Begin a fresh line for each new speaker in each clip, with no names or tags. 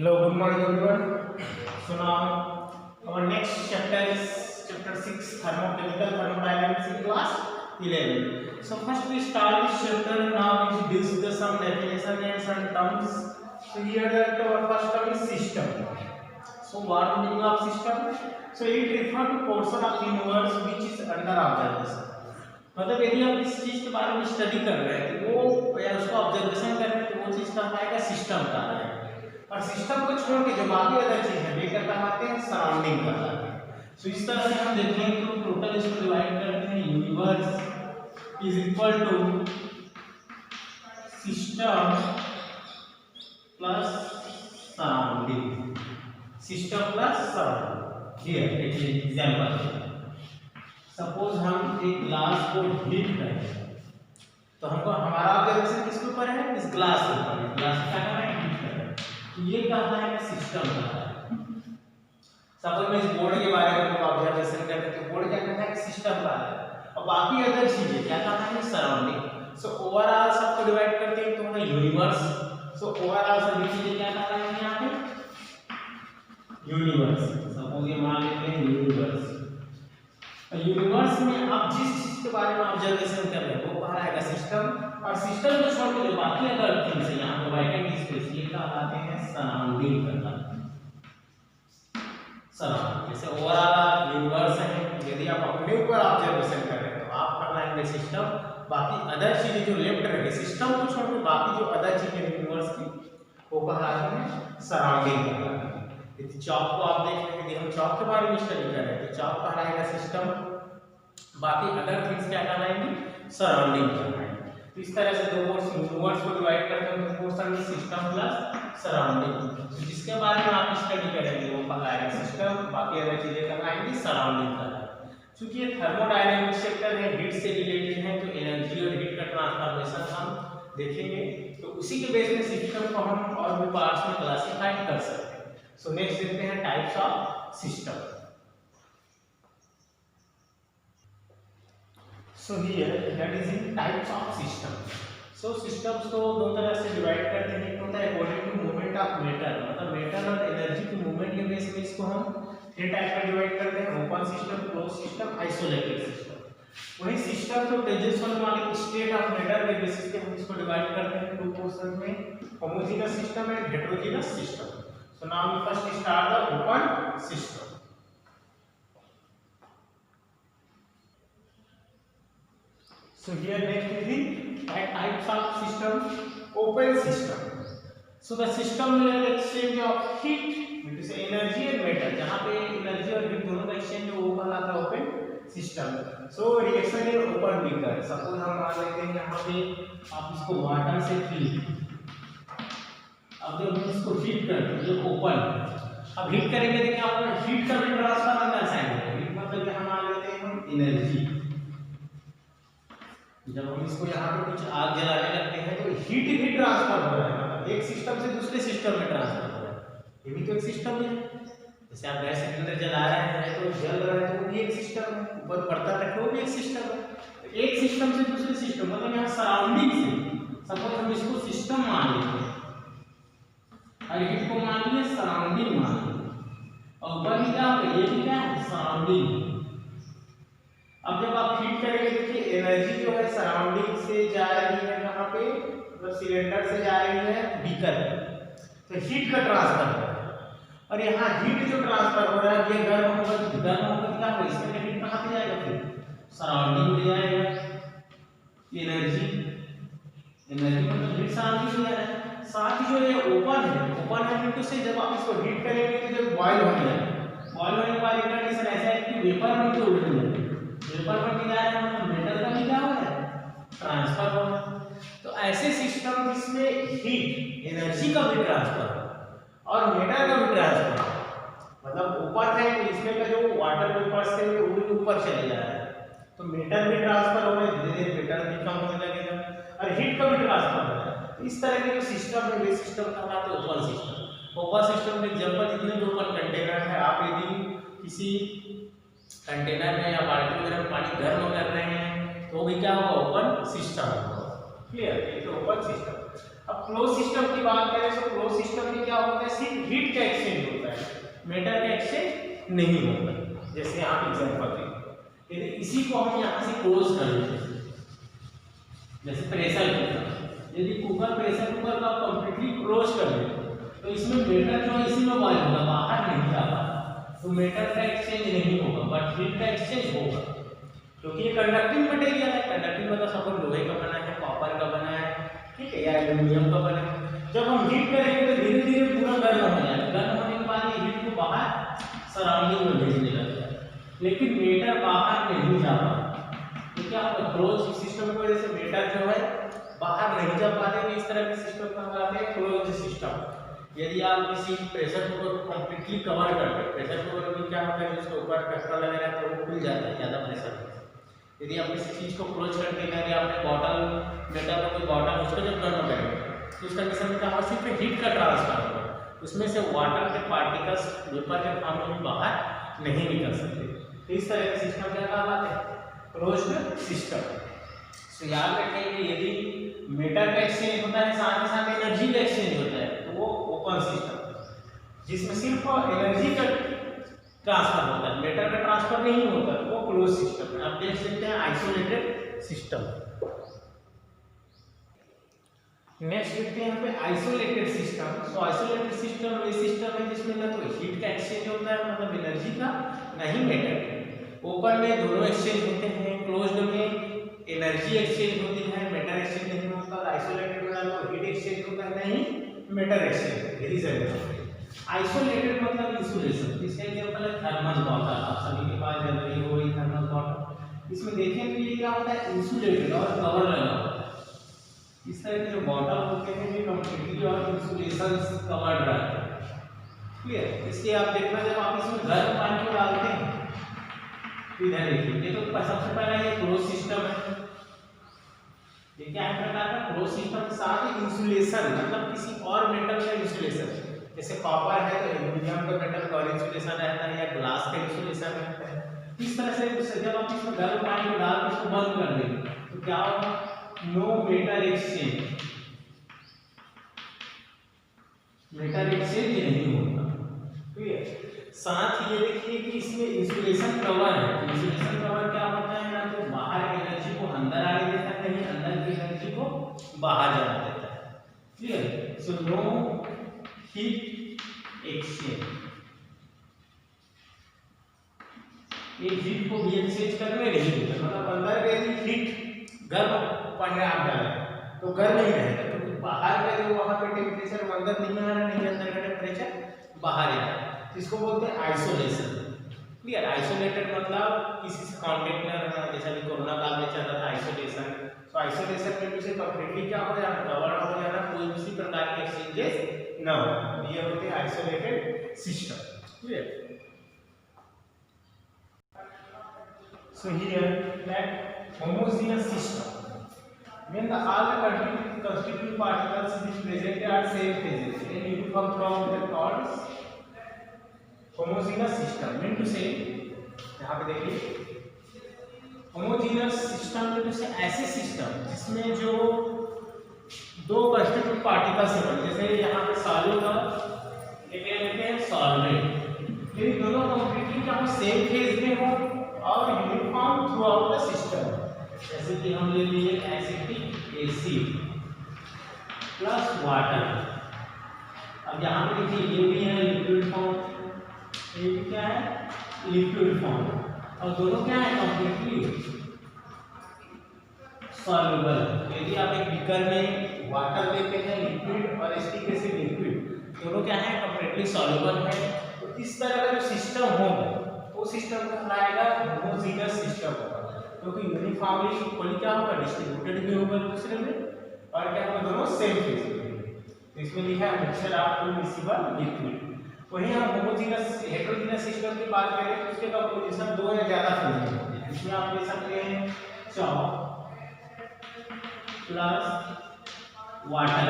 Hello, good morning everyone. So now our next chapter is chapter 6, thermochemical thermodynamics in class 11. So first we start this chapter. Now we discuss some definition and some terms. So here our first term is system. So what meaning of system? So it refers to portion of universe which is under observation. मतलब यदि आप इस चीज के बारे में study कर रहे हैं तो वो या उसको ऑब्जर्वेशन कर रहे हैं तो वो चीज कहलाएगा सिस्टम कहलाएगा। और सिस्टम को छोड़ के जो बाकी अदर चीज है वे क्या कहलाते हैं, सराउंडिंग कहलाते हैं। सो इस तरह से हम देखेंगे तो टोटल इसको डिवाइड करते हैं, universe is equal to system plus surrounding, system plus surrounding. Here एक एग्जांपल, सपोज हम एक ग्लास को हीट करें तो हमको हमारा ऑब्जर्वेशन किसके ऊपर है, इस ग्लास के ऊपर है। ग्लास क्या कर रहे हैं, हीट कर रहे हैं, तो ये कहता है सिस्टम कहता है। सपोज मैं इस बोर्ड के बारे में ऑब्जर्वेशन करते हैं तो बोर्ड क्या कहता है, सिस्टम कहता है। और बाकी अदर चीजें क्या कहता है, सराउंडिंग। सो ओवरऑल सबको डिवाइड करते हैं तो हमें यूनिवर्स। सो ओवरऑल सभी चीजें क्या कहता है यहाँ पे, यूनिवर्स। सपोज ये मान लेते हैं यूनिवर्स। यूनिवर्स में आप जिस चीज के बारे में ऑब्जर्वेशन कर रहे हैं वो कहलाएगा सिस्टम। और सिस्टम को छोड़ के जो बाकी अदर थिंग्स है यहाँ पे वैकेंट स्पेस, ये कहलाते हैं सराउंडिंग कहलाते हैं। सराउंडिंग जैसे ओवरऑल यूनिवर्स है, यदि आप अपने ऊपर ऑब्जर्वेशन कर रहे हैं तो आप कहलाएंगे सिस्टम। बाकी अदर चीजें जो लेफ्ट रहे सिस्टम को छोड़ के बाकी जो अदर चीजें यूनिवर्स की वो कहलाते हैं सराउंडिंग कहलाते हैं। यदि चौक को आप देख रहे हैं, यदि हम चौक के बारे में स्टडी कर रहे हैं तो चौक कहलाएगा सिस्टम, बाकी अदर थिंग्स क्या कहलाएंगे, सराउंडिंग कहलाएंगे। तो इस तरह से दो यूनिवर्स को डिवाइड करते हैं तो पोर्शन में सिस्टम प्लस सराउंडिंग। तो जिसके बारे में आप स्टडी करेंगे वो कहलाएगा सिस्टम, बाकी अदर चीजें कहलाएंगी सराउंडिंग कहलाएंगी। क्योंकि ये थर्मोडायनामिक सेक्टर है, हीट से रिलेटेड है, तो एनर्जी और हीट का ट्रांसफॉर्मेशन हम देखेंगे, तो उसी के बेस में सिस्टम को हम और भी पार्ट्स में क्लासिफाई कर सकते हैं। सो नेक्स्ट देखते हैं types of system. So here that is in types of system. So systems को दो तरह से डिवाइड करते हैं। एक होता है according to movement of matter, मतलब मैटर और एनर्जी की मूवमेंट के बेस में इसको हम 3 टाइप में डिवाइड करते हैं, open system, close system, isolated system. वही सिस्टम जो प्रेजेंस होने वाले स्टेट ऑफ मैटर के बेसिस पे हम इसको डिवाइड करते हैं 2 पोर्शन में, homogeneous system and heterogeneous system. So now we first start the open system. So here next is the types of system, open system. So the system will exchange of heat, which is energy and matter. जहाँ पे energy और heat दोनों का exchange है वो कहलाता है open system. So reaction in open beaker. Suppose हम मान लेते हैं यहाँ पे आप इसको वाटर से fill, अब जब हम इसको हीट करते हैं, ये ओपन, अब हीट करेंगे तो क्या होगा, हीट का भी ट्रांसफर अंदर साइड होगा। हीट मतलब क्या, हम मान लेते हैं हम एनर्जी। जब हम इसको यहाँ पे कुछ आग जलाने लगते हैं तो हीट ही ट्रांसफर हो रहा है, मतलब एक सिस्टम से दूसरे सिस्टम में ट्रांसफर हो रहा है। ये भी तो एक सिस्टम है। जैसे आप गैस सिलेंडर जला रहे हैं तो जल रहा है तो वो भी एक सिस्टम है, ऊपर बर्तन रखे वो भी एक सिस्टम है। तो एक सिस्टम से दूसरे सिस्टम, मतलब यहाँ सराउंडिंग से सपोज हम इसको सिस्टम मान लेते हैं और हीट को मान लिए सराउंडिंग मान लिए, और ऊपर भी क्या होगा, ये भी क्या है, सराउंडिंग। अब जब आप हीट करेंगे देखिए एनर्जी जो है सराउंडिंग से जा रही है, कहाँ पे, मतलब सिलेंडर से जा रही है बीकर, तो हीट का ट्रांसफर हो रहा है। और यहाँ हीट जो ट्रांसफर हो रहा है ये गर्म होगा, गर्म होगा क्या होगा, इसमें हीट कहाँ पे जाएगा, फिर सराउंडिंग में जाएगा। एनर्जी मतलब हीट सराउंडिंग में जा रहा है। साथ ही जो ये ओपन है तो से जब आप इसको हीट करेंगे तो जब बॉयल होने लगेगा, बॉयल होने के बाद एक कंडीशन ऐसा है कि वेपर में तो उल्ट जाएगा, वेपर में क्या है, मतलब मेटल का भी क्या हो रहा है, ट्रांसफर हो रहा है। तो ऐसे सिस्टम जिसमें हीट एनर्जी का भी ट्रांसफर और मेटल का भी ट्रांसफर, मतलब ऊपर है तो इसमें का जो वाटर वेपर्स थे वो भी ऊपर चले जा रहा है, तो मेटल भी ट्रांसफर हो रहा है, धीरे धीरे मेटल भी कम होने लगेगा और हीट का भी ट्रांसफर हो रहा है। इस तरह के जो सिस्टम है वे सिस्टम कहलाते हैं ओपन सिस्टम। ओपन सिस्टम में एग्जांपल जितने भी ओपन कंटेनर है, आप यदि किसी कंटेनर में या बाल्टी वगैरह में पानी गर्म कर रहे हैं तो भी क्या होगा, ओपन सिस्टम होगा। क्लियर, ये तो ओपन सिस्टम। अब क्लोज सिस्टम की बात करें तो क्लोज सिस्टम में क्या होता है, सिर्फ हीट का एक्सचेंज होता है, मेटर का एक्सचेंज नहीं होता। जैसे यहाँ एग्जाम्पल दें, यदि इसी को हम यहाँ से क्लोज कर दें, जैसे प्रेशर कुकर, यदि कुकर प्रेशर कुकर का कंप्लीटली क्लोज कर दें तो इसमें मेटर जो इसी में बॉयल होगा, बाहर नहीं जाता, तो मेटर का एक्सचेंज नहीं होगा, बट हीट का एक्सचेंज होगा, क्योंकि ये कंडक्टिंग मटेरियल है। कंडक्टिंग मतलब सपोज लोहे का बना है, कॉपर का बना है, ठीक है, या एल्यूमिनियम का बना है। जब हम हीट करेंगे तो धीरे धीरे पूरा गर्म हो जाएगा, गर्म होने के बाद ये हीट को बाहर सराउंडिंग में भेजने लगता है, लेकिन मेटर बाहर नहीं जा पाता। तो क्या होगा, क्लोज सिस्टम की वजह से मेटर जो है बाहर नहीं जा पाते, तो इस तरह के सिस्टम को हम कहते हैं क्लोज सिस्टम। यदि आप किसी प्रेशर कुकर को कंप्लीटली कवर करते हैं, प्रेशर कुकर में क्या होता है, उसके ऊपर ढक्कन लगा रहता है, वो खुल जाता है ज़्यादा प्रेशर में। यदि आप किसी चीज़ को क्लोज करके यदि आपने बॉटल मेटल का कोई बॉटल उसको जब गर्म करेंगे तो उस कंडीशन में क्या होगा, सिर्फ हीट का ट्रांसफर होगा, उसमें से वाटर के पार्टिकल्स वेपर के फॉर्म में बाहर नहीं निकल सकते। तो इस तरह का सिस्टम क्या कहलाता है, क्लोज्ड सिस्टम। तो याद रखेंगे, यदि मेटर का एक्सचेंज होता है साथ ही साथ एनर्जी का एक्सचेंज होता है, तो वो ओपन सिस्टम, जिसमें सिर्फ एनर्जी का ट्रांसफर होता है, मेटर का ट्रांसफर नहीं होता, वो क्लोज सिस्टम है। आप देख सकते हैं आइसोलेटेड सिस्टम। नेक्स्ट देखते हैं यहाँ पे आइसोलेटेड सिस्टम। तो आइसोलेटेड सिस्टम वो सिस्टम है जिसमें ना तो हीट का एक्सचेंज होता है, मतलब एनर्जी का, ना ही मेटर। ओपन में दोनों एक्सचेंज होते हैं, क्लोज्ड में एनर्जी एक्सचेंज होती है, मेटर एक्सचेंज नहीं होता। आइसोलेटेड में ना तो हीट एक्सचेंज होता है, ना ही मेटर एक्सचेंज। आइसोलेटेड मतलब इंसुलेशन। इसका एग्जांपल है थर्मल बॉटल, आप सभी के पास जल रही हो थर्मल बॉटल। इसमें देखें तो ये क्या होता है, इंसुलेटेड और कवर लगा होता है। इस तरह के जो बॉटल होते हैं ये कंप्लीटली और इंसुलेशन कवर्ड रहते हैं, क्लियर। इसलिए आप देखना, जब आप इसमें गर्म पानी को डालते हैं तो इधर देखिए, ये तो सबसे पहला ये क्लोज सिस्टम है। ये क्या है प्रकार का क्लोज सिस्टम के साथ इंसुलेशन, मतलब किसी और मेटल का इंसुलेशन, जैसे कॉपर है तो एल्यूमिनियम का मेटल का इंसुलेशन रहता है, या ग्लास का इंसुलेशन रहता है। इस तरह से जब आप इसमें गर्म पानी को डाल के इसको बंद कर देंगे तो क्या होगा, no metal exchange, metal exchange नहीं होगा, ठीक है। साथ ही ये देखिए कि इसमें इंसुलेशन कवर है। इंसुलेशन कवर क्या होता है, ना तो बाहर एनर्जी को अंदर आने देता है, नहीं अंदर की एनर्जी को बाहर जाने देता है, ठीक है। सो नो हीट एक्सचेंज, ये हीट को भी एक्सचेंज करने नहीं देता, मतलब अंदर के हीट गर्म पानी आप डालें तो गर्म ही रहेगा, क्योंकि बाहर का जो वहाँ पे टेम्परेचर अंदर नहीं आ रहा, नहीं अंदर का टेम्परेचर बाहर आ रहा है। इसको बोलते हैं आइसोलेशन, क्लियर। आइसोलेटेड मतलब किसी से कांटेक्ट में रहना, जैसा कि कोरोना काल में चल रहा था आइसोलेशन। तो आइसोलेशन में उसे कंप्लीटली क्या हो जाना, कवर हो जाना, कोई किसी प्रकार के एक्सचेंजेस ना हो, ये होते हैं isolated system, clear. So here that homogeneous system, when all the constituent particles which present are same phases and uniform from the chords, homogeneous system mean to say, यहाँ पे देखिए homogeneous system mean to say ऐसे system जिसमें जो दो constituent particles से बने, जैसे यहाँ पे सॉलिड और एक लेते हैं सॉल्वेंट, यदि दोनों कंप्लीटली क्या हो सेम फेज में हो और uniform through out the system, जैसे कि हम ले लिए एसिटिक एसिड प्लस वाटर। अब यहाँ पे देखिए ये भी है लिक्विड फॉर्म, ये भी क्या है लिक्विड फॉर्म, और दोनों क्या है कंप्लीटली सॉल्युबल। यदि आप एक बीकर में वाटर लेते हैं लिक्विड और एसिटिक एसिड लिक्विड, दोनों क्या है कंप्लीटली सॉल्युबल है। तो इस तरह का जो सिस्टम होगा वो सिस्टम कहलाएगा होमोजेनियस सिस्टम होगा, क्योंकि यूनिफॉर्मली इक्वली क्या होगा डिस्ट्रीब्यूटेड भी होगा दूसरे में, और क्या होगा दोनों सेम फेज में। तो इसमें लिखा है मिक्सचर ऑफ टू मिक्सिबल लिक्विड। वहीं हम होमोजेनियस हेटेरोजेनियस सिस्टम की बात करें तो उसके कंपोजिशन दो या ज्यादा फेज में होती है। इसमें आप ले सकते हैं चॉक प्लस वाटर,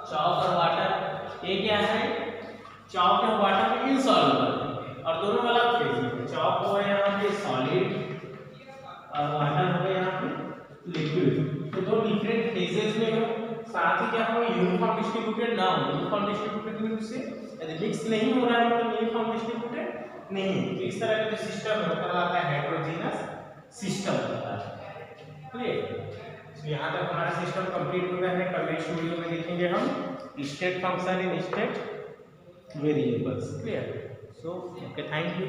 चॉक और वाटर, ये क्या है चॉक और वाटर में इनसॉल्युबल और दोनों अलग फेज में। चॉक हो गया यहाँ पे सॉलिड और वाटर हो गया यहाँ पे लिक्विड, तो दो डिफरेंट फेजेस में हो, साथ ही क्या हो यूनिफॉर्म डिस्ट्रीब्यूटेड ना हो। यूनिफॉर्म डिस्ट्रीब्यूटेड डिस्ट्रीब्यूटेड से, यदि मिक्स नहीं हो रहा है मतलब यूनिफॉर्म डिस्ट्रीब्यूटेड नहीं। तो इस तरह का जो सिस्टम है कहलाता है हेटेरोजेनस सिस्टम कहलाता है। क्लियर? तो यहाँ तक हमारा सिस्टम कंप्लीट हो गया है। कल नेक्स्ट वीडियो में देखेंगे हम state function in state variables. Clear? So okay, thank you.